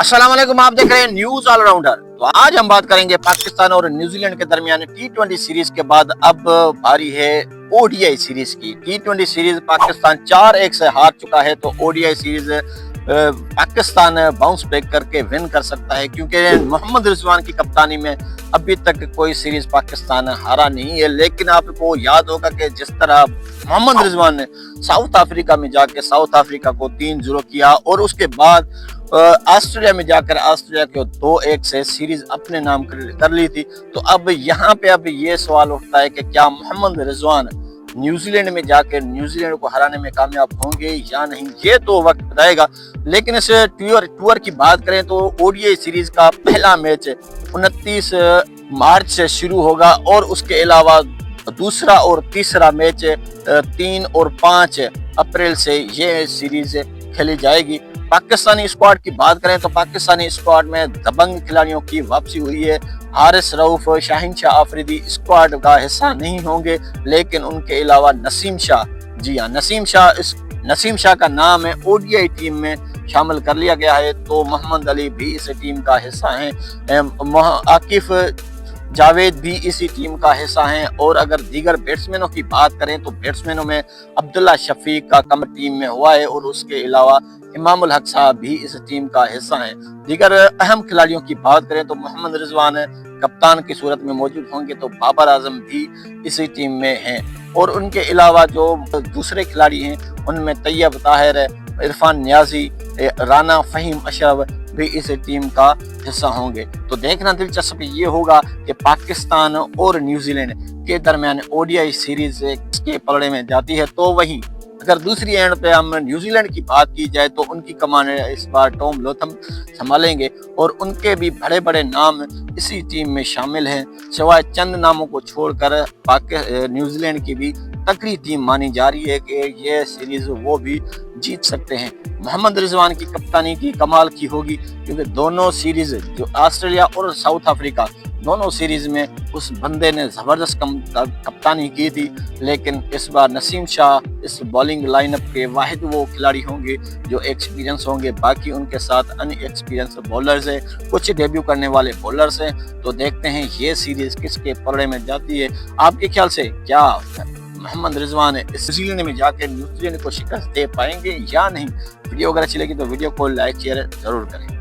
अस्सलाम वालेकुम, आप देख रहे हैं न्यूज ऑलराउंडर। तो आज हम बात करेंगे पाकिस्तान और न्यूजीलैंड के दरमियान T20 सीरीज के बाद अब बारी है ओडीआई सीरीज की। T20 सीरीज पाकिस्तान 4-1 से हार चुका है, तो ODI series Pakistan bounce back करके विन कर सकता है, क्योंकि मोहम्मद रिजवान की कप्तानी में अभी तक कोई सीरीज पाकिस्तान हारा नहीं है। लेकिन आपको याद होगा कि जिस तरह मोहम्मद रिजवान ने साउथ अफ्रीका में जाके साउथ अफ्रीका को 3-0 किया और उसके बाद ऑस्ट्रेलिया में जाकर ऑस्ट्रेलिया को 2-1 से सीरीज अपने नाम कर ली थी। तो अब यहाँ पे अब ये सवाल उठता है कि क्या मोहम्मद रिजवान न्यूजीलैंड में जाकर न्यूजीलैंड को हराने में कामयाब होंगे या नहीं, ये तो वक्त बताएगा। लेकिन इस टूर की बात करें तो ओडीआई सीरीज का पहला मैच 29 मार्च से शुरू होगा और उसके अलावा दूसरा और तीसरा मैच 3 और 5 अप्रैल से ये सीरीज खेली जाएगी। पाकिस्तानी स्क्वाड की बात करें तो पाकिस्तानी स्क्वाड में दबंग खिलाड़ियों की वापसी हुई है। हारिस रऊफ, शाहीन शाह आफरीदी स्क्वाड का हिस्सा नहीं होंगे, लेकिन उनके अलावा नसीम शाह, जी हाँ नसीम शाह का नाम है ओडीआई टीम में शामिल कर लिया गया है। तो मोहम्मद अली भी इस टीम का हिस्सा हैं, आकिफ जावेद भी इसी टीम का हिस्सा हैं। और अगर दीगर बैट्समैनों की बात करें तो बैट्समैनों में अब्दुल्ला शफीक का कम टीम में हुआ है और उसके अलावा इमामुल हक साहब भी इस टीम का हिस्सा हैं। दीगर अहम खिलाड़ियों की बात करें तो मोहम्मद रिजवान कप्तान की सूरत में मौजूद होंगे, तो बाबर आजम भी इसी टीम में हैं। और उनके अलावा जो दूसरे खिलाड़ी हैं उनमें तैयब ताहिर, इरफान नियाजी, राना फहीम अशरफ भी इस टीम का हिस्सा होंगे। तो देखना दिलचस्प ये होगा कि पाकिस्तान और न्यूजीलैंड के दरमियान ओडीआई सीरीज किसके पलड़े में जाती है। तो वहीं अगर दूसरी एंड पे हम न्यूजीलैंड की बात की जाए तो उनकी कमान इस बार टॉम लोथम संभालेंगे और उनके भी बड़े बड़े नाम इसी टीम में शामिल हैं। सिवाय चंद नामों को छोड़कर न्यूजीलैंड की भी तगड़ी टीम मानी जा रही है कि ये सीरीज वो भी जीत सकते हैं। मोहम्मद रिजवान की कप्तानी की कमाल की होगी, क्योंकि दोनों सीरीज जो ऑस्ट्रेलिया और साउथ अफ्रीका दोनों सीरीज में उस बंदे ने जबरदस्त कप्तानी की थी। लेकिन इस बार नसीम शाह इस बॉलिंग लाइनअप के वाहिद वो खिलाड़ी होंगे जो एक्सपीरियंस होंगे, बाकी उनके साथ अनएक्सपीरियंस बॉलर्स हैं, कुछ डेब्यू करने वाले बॉलर्स हैं। तो देखते हैं ये सीरीज किसके पलड़े में जाती है। आपके ख्याल से क्या मोहम्मद रिजवान इस न्यूजीलैंड में जाकर न्यूजीलैंड को शिकस्त दे पाएंगे या नहीं? वीडियो अगर अच्छी लगी तो वीडियो को लाइक शेयर जरूर करें।